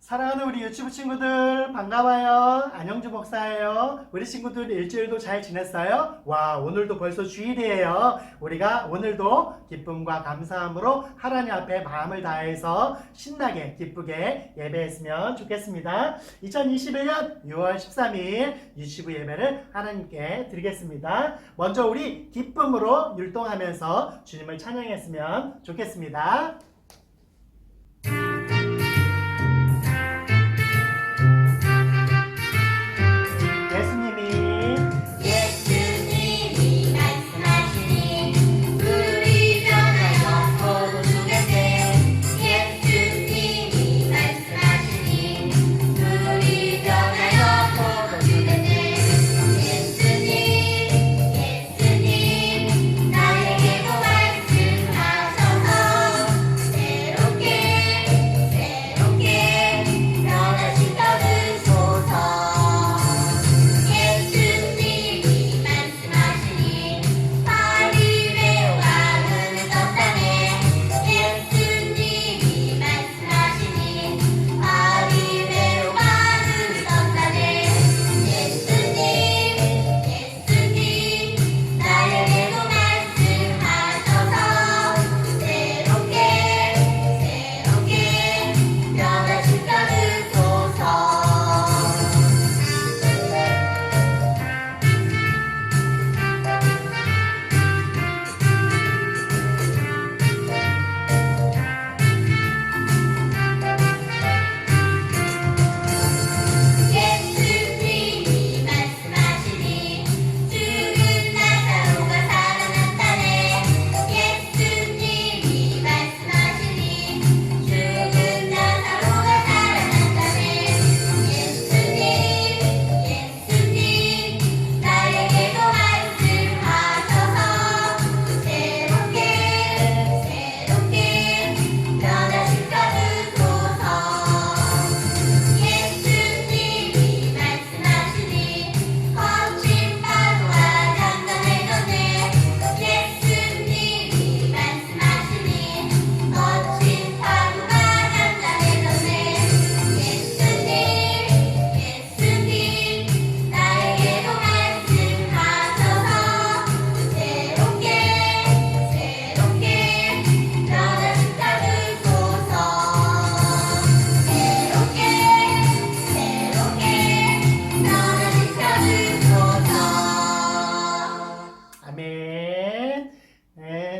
사랑하는 우리 유치부 친구들 반가워요. 안영주 목사예요. 우리 친구들 일주일도 잘 지냈어요? 와, 오늘도 벌써 주일이에요. 우리가 오늘도 기쁨과 감사함으로 하나님 앞에 마음을 다해서 신나게 기쁘게 예배했으면 좋겠습니다. 2021년 6월 13일 유치부 예배를 하나님께 드리겠습니다. 먼저 우리 기쁨으로 율동하면서 주님을 찬양했으면 좋겠습니다.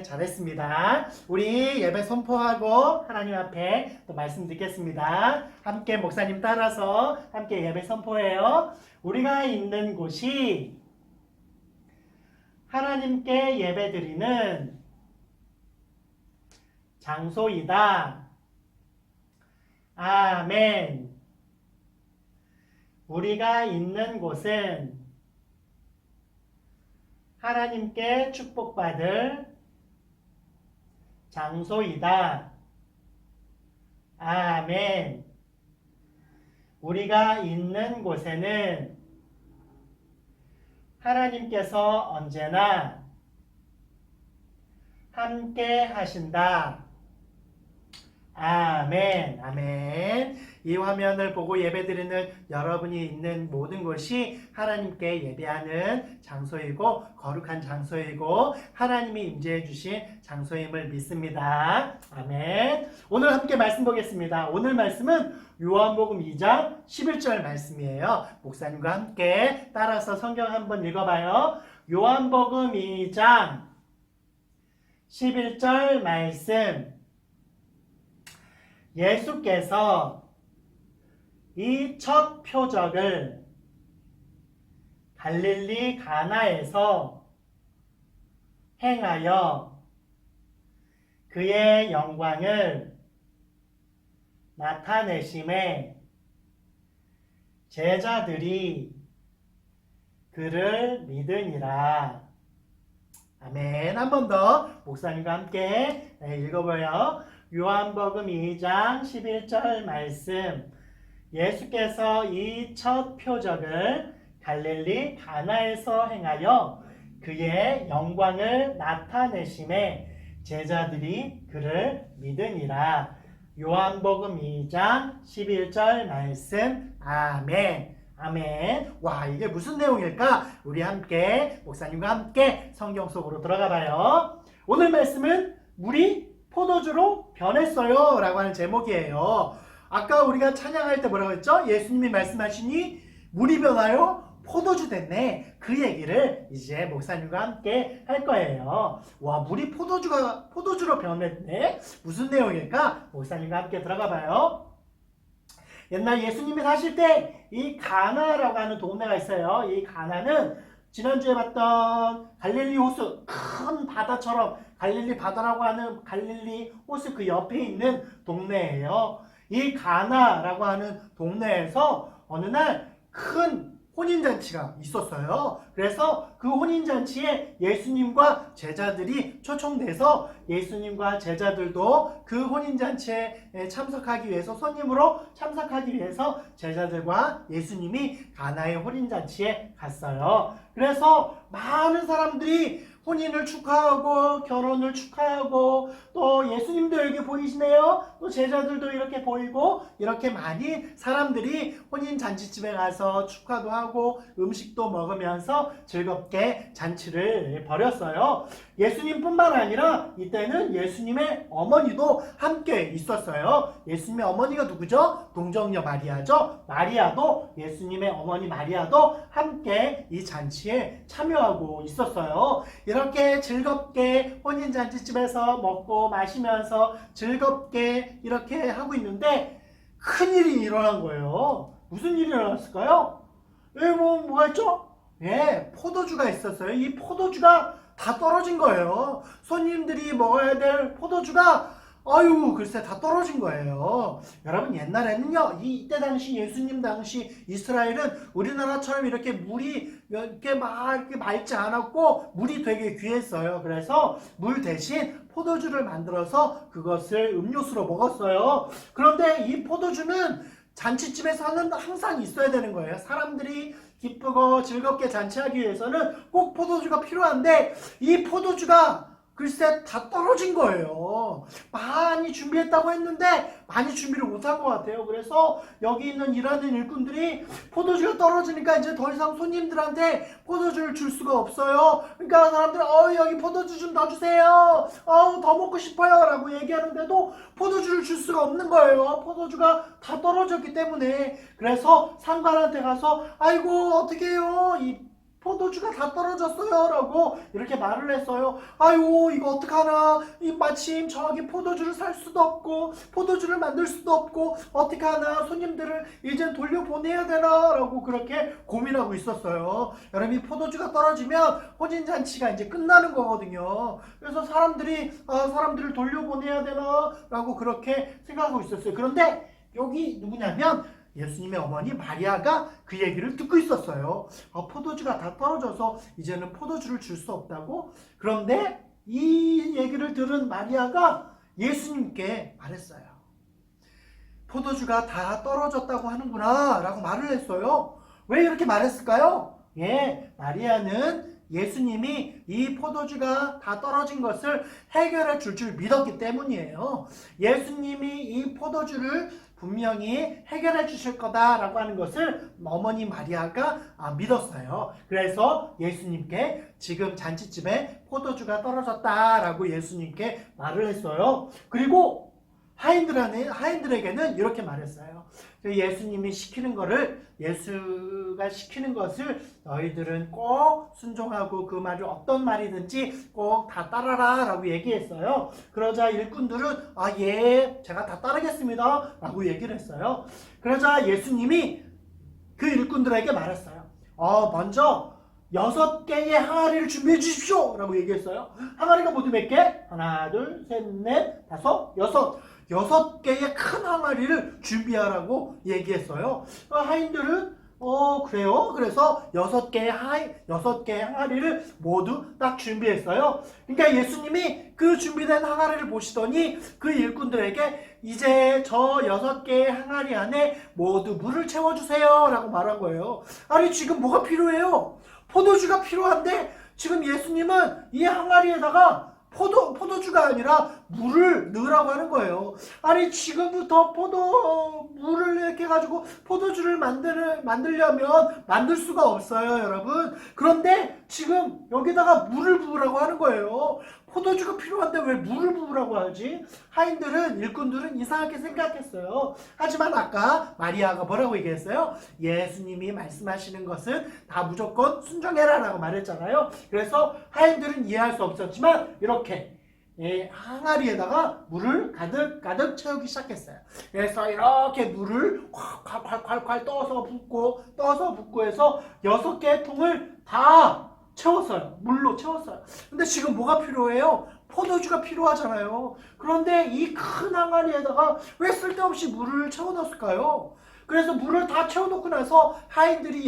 잘했습니다. 우리 예배 선포하고 하나님 앞에 또 말씀 듣겠습니다. 함께 목사님 따라서 함께 예배 선포해요. 우리가 있는 곳이 하나님께 예배드리는 장소이다. 아멘. 우리가 있는 곳은 하나님께 축복받을 장소이다. 아멘. 우리가 있는 곳에는 하나님께서 언제나 함께 하신다. 아멘. 아멘. 이 화면을 보고 예배드리는 여러분이 있는 모든 곳이 하나님께 예배하는 장소이고 거룩한 장소이고 하나님이 임재해 주신 장소임을 믿습니다. 아멘. 오늘 함께 말씀 보겠습니다. 오늘 말씀은 요한복음 2장 11절 말씀이에요. 목사님과 함께 따라서 성경 한번 읽어봐요. 요한복음 2장 11절 말씀. 예수께서 이 첫 표적을 갈릴리 가나에서 행하여 그의 영광을 나타내심에 제자들이 그를 믿으니라. 아멘. 한 번 더 목사님과 함께 읽어봐요. 요한복음 2장 11절 말씀. 예수께서 이 첫 표적을 갈릴리 가나에서 행하여 그의 영광을 나타내심에 제자들이 그를 믿으니라. 요한복음 2장 11절 말씀. 아멘. 아멘. 와, 이게 무슨 내용일까? 우리 함께 목사님과 함께 성경 속으로 들어가 봐요. 오늘 말씀은 물이 포도주로 변했어요 라고 하는 제목이에요. 아까 우리가 찬양할 때 뭐라고 했죠? 예수님이 말씀하시니 물이 변하여 포도주 됐네. 그 얘기를 이제 목사님과 함께 할 거예요. 와, 물이 포도주로 변했네. 무슨 내용일까? 목사님과 함께 들어가 봐요. 옛날 예수님이 사실 때 이 가나라고 하는 동네가 있어요. 이 가나는 지난주에 봤던 갈릴리 호수, 큰 바다처럼 갈릴리 바다라고 하는 갈릴리 호수 그 옆에 있는 동네예요. 이 가나라고 하는 동네에서 어느 날 큰 혼인잔치가 있었어요. 그래서 그 혼인잔치에 예수님과 제자들이 초청돼서 예수님과 제자들도 그 혼인잔치에 참석하기 위해서, 손님으로 참석하기 위해서 제자들과 예수님이 가나의 혼인잔치에 갔어요. 그래서 많은 사람들이 혼인을 축하하고 결혼을 축하하고, 또 예수님도 여기 보이시네요. 또 제자들도 이렇게 보이고, 이렇게 많이 사람들이 혼인 잔치집에 가서 축하도 하고 음식도 먹으면서 즐겁게 잔치를 벌였어요. 예수님뿐만 아니라 이때는 예수님의 어머니도 함께 있었어요. 예수님의 어머니가 누구죠? 동정녀 마리아죠. 마리아도, 예수님의 어머니 마리아도 함께 이 잔치에 참여하고 있었어요. 이렇게 즐겁게 혼인잔치집에서 먹고 마시면서 즐겁게 이렇게 하고 있는데 큰일이 일어난 거예요. 무슨 일이 일어났을까요? 뭐가 있죠? 예, 포도주가 있었어요. 이 포도주가 다 떨어진 거예요. 손님들이 먹어야 될 포도주가 글쎄 다 떨어진 거예요. 여러분, 옛날에는요, 이때 당시 예수님 당시 이스라엘은 우리나라처럼 이렇게 물이 이렇게 맑지 않았고 물이 되게 귀했어요. 그래서 물 대신 포도주를 만들어서 그것을 음료수로 먹었어요. 그런데 이 포도주는 잔치집에서는 항상 있어야 되는 거예요. 사람들이 기쁘고 즐겁게 잔치하기 위해서는 꼭 포도주가 필요한데 이 포도주가 글쎄 다 떨어진 거예요. 많이 준비했다고 했는데 많이 준비를 못한 것 같아요. 그래서 여기 있는 일하는 일꾼들이 포도주가 떨어지니까 이제 더 이상 손님들한테 포도주를 줄 수가 없어요. 그러니까 사람들은 여기 포도주 좀 더 주세요. 더 먹고 싶어요 라고 얘기하는데도 포도주를 줄 수가 없는 거예요. 포도주가 다 떨어졌기 때문에. 그래서 상관한테 가서 아이고 어떡해요, 이 포도주가 다 떨어졌어요 라고 이렇게 말을 했어요. 이거 어떡하나, 마침 저기 포도주를 살 수도 없고 포도주를 만들 수도 없고 어떡하나, 손님들을 이제 돌려보내야 되나 라고 그렇게 고민하고 있었어요. 여러분, 이 포도주가 떨어지면 혼인잔치가 이제 끝나는 거거든요. 그래서 사람들을 돌려보내야 되나 라고 그렇게 생각하고 있었어요. 그런데 여기 누구냐면 예수님의 어머니 마리아가 그 얘기를 듣고 있었어요. 포도주가 다 떨어져서 이제는 포도주를 줄 수 없다고? 그런데 이 얘기를 들은 마리아가 예수님께 말했어요. 포도주가 다 떨어졌다고 하는구나 라고 말을 했어요. 왜 이렇게 말했을까요? 마리아는 예수님이 이 포도주가 다 떨어진 것을 해결해 줄 믿었기 때문이에요. 예수님이 이 포도주를 분명히 해결해 주실 거다라고 하는 것을 어머니 마리아가 믿었어요. 그래서 예수님께 지금 잔치집에 포도주가 떨어졌다라고 예수님께 말을 했어요. 그리고 하인들에게는 이렇게 말했어요. 예수가 시키는 것을 너희들은 꼭 순종하고 그 말을 어떤 말이든지 꼭 다 따라라 라고 얘기했어요. 그러자 일꾼들은 예, 제가 다 따르겠습니다 라고 얘기를 했어요. 그러자 예수님이 그 일꾼들에게 말했어요. 먼저 6개의 항아리를 준비해 주십시오 라고 얘기했어요. 항아리가 모두 몇 개? 하나, 둘, 셋, 넷, 다섯, 여섯. 6개의 큰 항아리를 준비하라고 얘기했어요. 하인들은 그래요? 그래서 6개의 항아리를 모두 딱 준비했어요. 그러니까 예수님이 그 준비된 항아리를 보시더니 그 일꾼들에게 이제 저 6개의 항아리 안에 모두 물을 채워주세요 라고 말한 거예요. 아니, 지금 뭐가 필요해요? 포도주가 필요한데 지금 예수님은 이 항아리에다가 포도주가 아니라 물을 넣으라고 하는 거예요. 아니 지금부터 물을 이렇게 해가지고 포도주를 만들려면 만들 수가 없어요, 여러분. 그런데 지금 여기다가 물을 부으라고 하는 거예요. 포도주가 필요한데 왜 물을 부으라고 하지? 일꾼들은 이상하게 생각했어요. 하지만 아까 마리아가 뭐라고 얘기했어요? 예수님이 말씀하시는 것은 다 무조건 순종해라 라고 말했잖아요. 그래서 하인들은 이해할 수 없었지만 이렇게 항아리에다가 물을 가득 채우기 시작했어요. 그래서 이렇게 물을 콸콸콸콸 떠서 붓고 해서 6개의 통을 다 채웠어요. 물로 채웠어요. 근데 지금 뭐가 필요해요? 포도주가 필요하잖아요. 그런데 이 큰 항아리에다가 왜 쓸데없이 물을 채워넣었을까요? 그래서 물을 다 채워놓고 나서 하인들이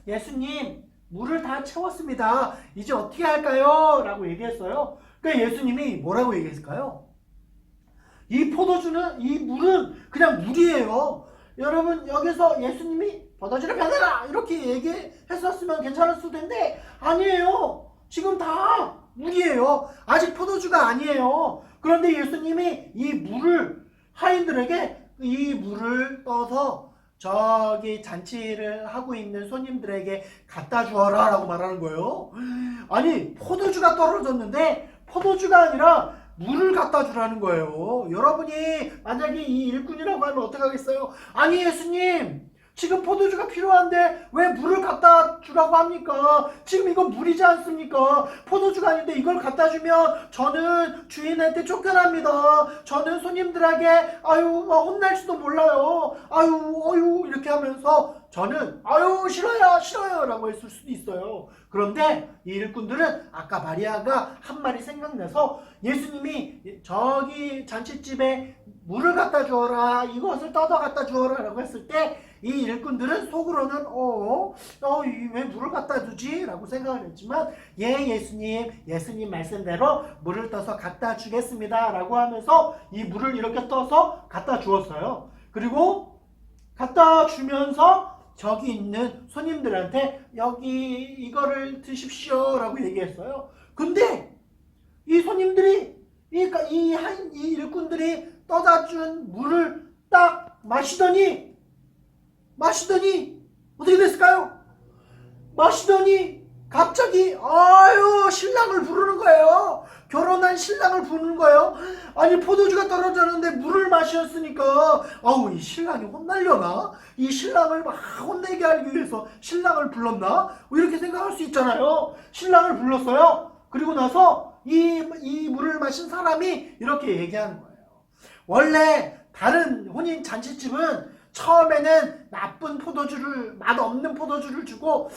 예수님 물을 다 채웠습니다. 이제 어떻게 할까요? 라고 얘기했어요. 그러니까 예수님이 뭐라고 얘기했을까요? 이 물은 그냥 물이에요. 여러분 여기서 예수님이 포도주를 변해라 이렇게 얘기했었으면 괜찮을 수도 있는데 아니에요. 지금 다 물이에요. 아직 포도주가 아니에요. 그런데 예수님이 하인들에게 이 물을 떠서 저기 잔치를 하고 있는 손님들에게 갖다 주어라 라고 말하는 거예요. 아니 포도주가 떨어졌는데 포도주가 아니라 물을 갖다 주라는 거예요. 여러분이 만약에 이 일꾼이라고 하면 어떻게 하겠어요? 아니 예수님 지금 포도주가 필요한데 왜 물을 갖다 주라고 합니까? 지금 이건 물이지 않습니까? 포도주가 아닌데 이걸 갖다 주면 저는 주인한테 쫓겨납니다. 저는 손님들에게 혼날지도 몰라요. 이렇게 하면서 저는 싫어요 라고 했을 수도 있어요. 그런데 이 일꾼들은 아까 마리아가 한 말이 생각나서 예수님이 저기 잔치집에 물을 갖다 주어라, 이것을 떠다 갖다 주어라 라고 했을 때 이 일꾼들은 속으로는 왜 물을 갖다 주지? 라고 생각을 했지만 예수님 말씀대로 물을 떠서 갖다 주겠습니다 라고 하면서 이 물을 이렇게 떠서 갖다 주었어요. 그리고 갖다 주면서 저기 있는 손님들한테 여기 이거를 드십시오 라고 얘기했어요. 근데 이 손님들이 이 일꾼들이 떠다 준 물을 딱 마시더니 어떻게 됐을까요? 마시더니 갑자기 신랑을 부르는 거예요. 결혼한 신랑을 부르는 거예요. 아니 포도주가 떨어졌는데 물을 마셨으니까 이 신랑이 혼날려나? 이 신랑을 막 혼내게 하기 위해서 신랑을 불렀나? 이렇게 생각할 수 있잖아요. 신랑을 불렀어요. 그리고 나서 이 물을 마신 사람이 이렇게 얘기하는 거예요. 원래 다른 혼인 잔치집은 처음에는 나쁜 맛없는 포도주를 주고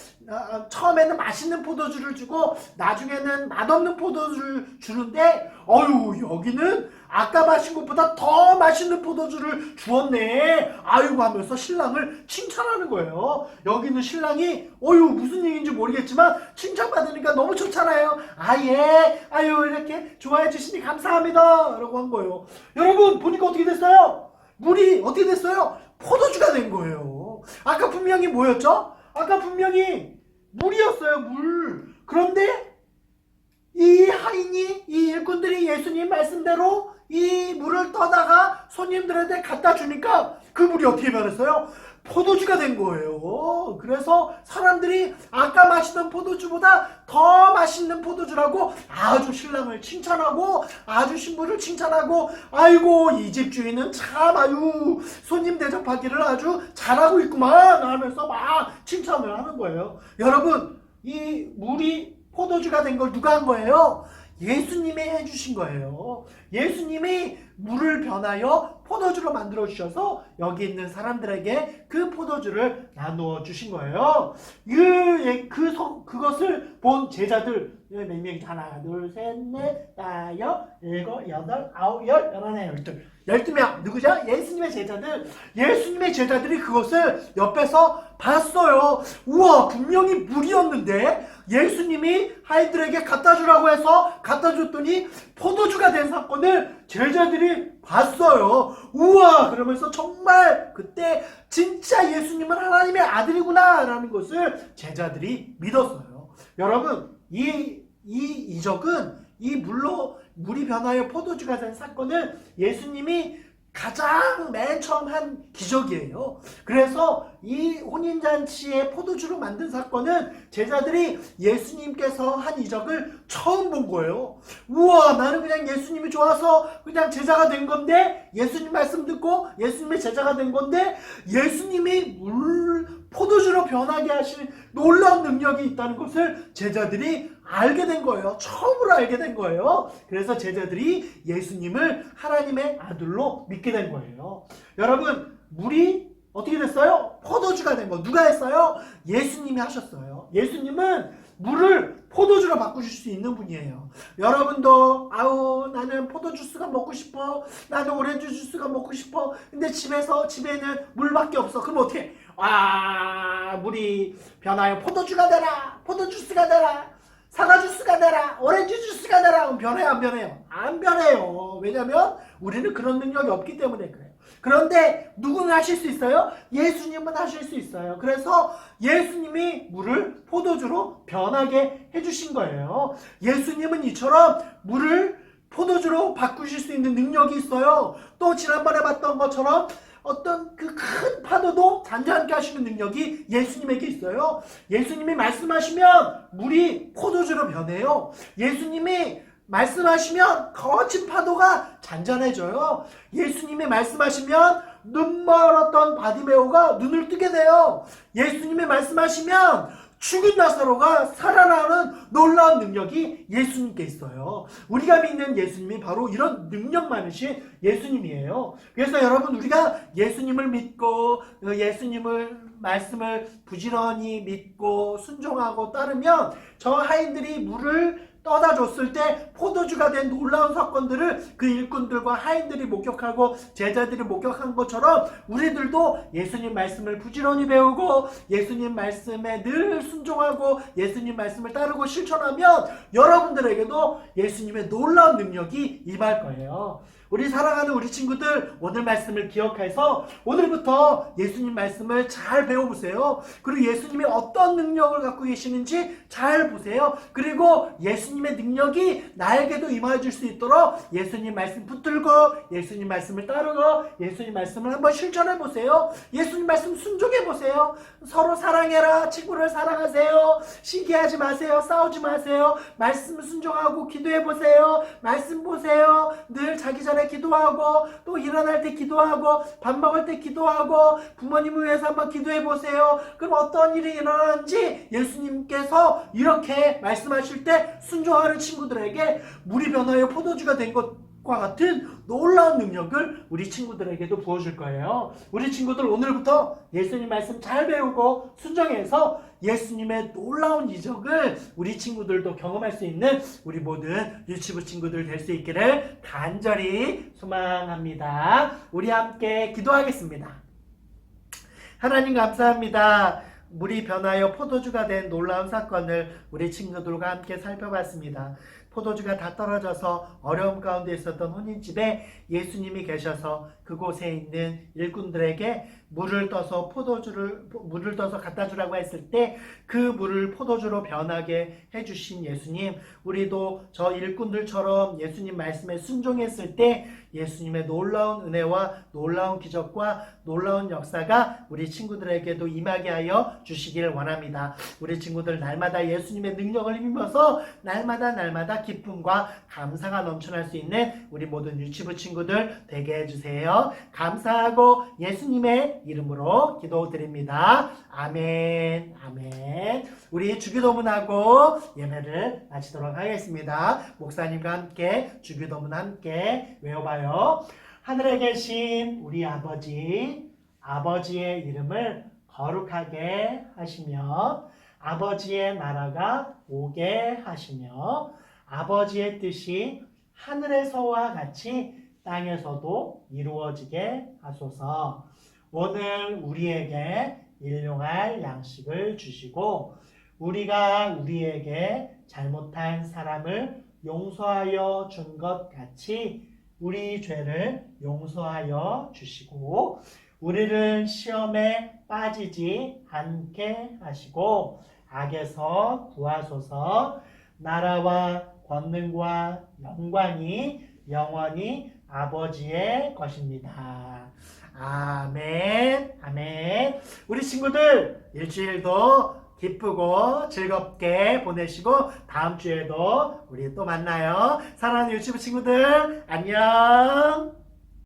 처음에는 맛있는 포도주를 주고 나중에는 맛없는 포도주를 주는데 여기는 아까 마신 것보다 더 맛있는 포도주를 주었네 하면서 신랑을 칭찬하는 거예요. 여기는 신랑이 무슨 얘기인지 모르겠지만 칭찬받으니까 너무 좋잖아요. 이렇게 좋아해 주시니 감사합니다 라고 한 거예요. 여러분 보니까 어떻게 됐어요? 물이 어떻게 됐어요? 포도주가 된 거예요. 아까 분명히 뭐였죠? 아까 분명히 물이었어요. 물. 그런데 이 일꾼들이 예수님 말씀대로 이 물을 떠다가 손님들한테 갖다 주니까 그 물이 어떻게 변했어요? 포도주가 된 거예요. 그래서 사람들이 아까 마시던 포도주보다 더 맛있는 포도주라고 아주 신랑을 칭찬하고 아주 신부를 칭찬하고 이 집 주인은 참 손님 대접하기를 아주 잘하고 있구만 하면서 막 칭찬을 하는 거예요. 여러분 이 물이 포도주가 된 걸 누가 한 거예요? 예수님이 해주신 거예요. 예수님이 물을 변하여 포도주로 만들어 주셔서 여기 있는 사람들에게 그 포도주를 나누어 주신 거예요. 그것을 본 제자들 몇 명이죠? 하나, 둘, 셋, 넷, 다섯, 일곱, 여덟, 아홉, 열, 열하나, 열둘. 12명. 누구죠? 예수님의 제자들. 예수님의 제자들이 그것을 옆에서 봤어요. 우와, 분명히 물이었는데 예수님이 하인들에게 갖다 주라고 해서 갖다 줬더니 포도주가 된 사건을 제자들이 봤어요. 우와, 그러면서 정말 그때 진짜 예수님은 하나님의 아들이구나 라는 것을 제자들이 믿었어요. 여러분, 이 이적은 이 물이 변하여 포도주가 된 사건은 예수님이 가장 맨 처음 한 기적이에요. 그래서 이 혼인잔치의 포도주로 만든 사건은 제자들이 예수님께서 한 이적을 처음 본 거예요. 우와, 나는 그냥 예수님이 좋아서 그냥 제자가 된 건데, 예수님 말씀 듣고 예수님의 제자가 된 건데, 예수님이 포도주로 변하게 하실 놀라운 능력이 있다는 것을 제자들이 알게 된 거예요. 처음으로 알게 된 거예요. 그래서 제자들이 예수님을 하나님의 아들로 믿게 된 거예요. 여러분, 물이 어떻게 됐어요? 포도주가 된 거 누가 했어요? 예수님이 하셨어요. 예수님은 물을 포도주로 바꾸실 수 있는 분이에요. 여러분도 나는 포도주스가 먹고 싶어. 나는 오렌지 주스가 먹고 싶어. 근데 집에는 물밖에 없어. 그럼 어떻게? 물이 변하여 포도주가 되라. 포도주스가 되라. 사과 주스가 되라. 오렌지 주스가 되라. 그럼 변해요, 안 변해요? 안 변해요. 왜냐면 우리는 그런 능력이 없기 때문에 그래요. 그런데 누구는 하실 수 있어요? 예수님은 하실 수 있어요. 그래서 예수님이 물을 포도주로 변하게 해주신 거예요. 예수님은 이처럼 물을 포도주로 바꾸실 수 있는 능력이 있어요. 또 지난번에 봤던 것처럼 어떤 그 큰 파도도 잔잔하게 하시는 능력이 예수님에게 있어요. 예수님이 말씀하시면 물이 포도주로 변해요. 예수님이 말씀하시면 거친 파도가 잔잔해져요. 예수님이 말씀하시면 눈 멀었던 바디메오가 눈을 뜨게 돼요. 예수님이 말씀하시면 죽은 나사로가 살아나는 놀라운 능력이 예수님께 있어요. 우리가 믿는 예수님이 바로 이런 능력 많으신 예수님이에요. 그래서 여러분, 우리가 예수님을 믿고 예수님을 말씀을 부지런히 믿고 순종하고 따르면 저 하인들이 물을 떠다 줬을 때 포도주가 된 놀라운 사건들을 그 일꾼들과 하인들이 목격하고 제자들이 목격한 것처럼 우리들도 예수님 말씀을 부지런히 배우고 예수님 말씀에 늘 순종하고 예수님 말씀을 따르고 실천하면 여러분들에게도 예수님의 놀라운 능력이 임할 거예요. 우리 사랑하는 우리 친구들, 오늘 말씀을 기억해서 오늘부터 예수님 말씀을 잘 배워보세요. 그리고 예수님이 어떤 능력을 갖고 계시는지 잘 보세요. 그리고 예수님의 능력이 나에게도 임해 줄 수 있도록 예수님 말씀 붙들고 예수님 말씀을 따르고 예수님 말씀을 한번 실천해 보세요. 예수님 말씀 순종해 보세요. 서로 사랑해라. 친구를 사랑하세요. 시기하지 마세요. 싸우지 마세요. 말씀 순종하고 기도해 보세요. 말씀 보세요. 늘 자기 전에 기도하고 또 일어날 때 기도하고 밥 먹을 때 기도하고 부모님을 위해서 한번 기도해 보세요. 그럼 어떤 일이 일어나는지 예수님께서 이렇게 말씀하실 때 순종하는 친구들에게 물이 변하여 포도주가 된 것과 같은 놀라운 능력을 우리 친구들에게도 부어줄 거예요. 우리 친구들 오늘부터 예수님 말씀 잘 배우고 순종해서 예수님의 놀라운 이적을 우리 친구들도 경험할 수 있는 우리 모든 유치부 친구들 될 수 있기를 간절히 소망합니다. 우리 함께 기도하겠습니다. 하나님 감사합니다. 물이 변하여 포도주가 된 놀라운 사건을 우리 친구들과 함께 살펴봤습니다. 포도주가 다 떨어져서 어려움 가운데 있었던 혼인집에 예수님이 계셔서 그곳에 있는 일꾼들에게 물을 떠서 갖다 주라고 했을 때 그 물을 포도주로 변하게 해주신 예수님, 우리도 저 일꾼들처럼 예수님 말씀에 순종했을 때 예수님의 놀라운 은혜와 놀라운 기적과 놀라운 역사가 우리 친구들에게도 임하게 하여 주시길 원합니다. 우리 친구들 날마다 예수님의 능력을 힘입어서 날마다 기쁨과 감사가 넘쳐날 수 있는 우리 모든 유치부 친구들 되게 해주세요. 감사하고 예수님의 이름으로 기도드립니다. 아멘. 아멘. 우리 주기도문하고 예배를 마치도록 하겠습니다. 목사님과 함께 주기도문 함께 외워봐요. 하늘에 계신 우리 아버지, 아버지의 이름을 거룩하게 하시며 아버지의 나라가 오게 하시며 아버지의 뜻이 하늘에서와 같이 땅에서도 이루어지게 하소서. 오늘 우리에게 일용할 양식을 주시고 우리가 우리에게 잘못한 사람을 용서하여 준 것 같이 우리 죄를 용서하여 주시고 우리를 시험에 빠지지 않게 하시고 악에서 구하소서. 나라와 권능과 영광이 영원히 아버지의 것입니다. 아멘, 아멘. 우리 친구들 일주일도 기쁘고 즐겁게 보내시고 다음 주에도 우리 또 만나요. 사랑하는 유치부 친구들 안녕.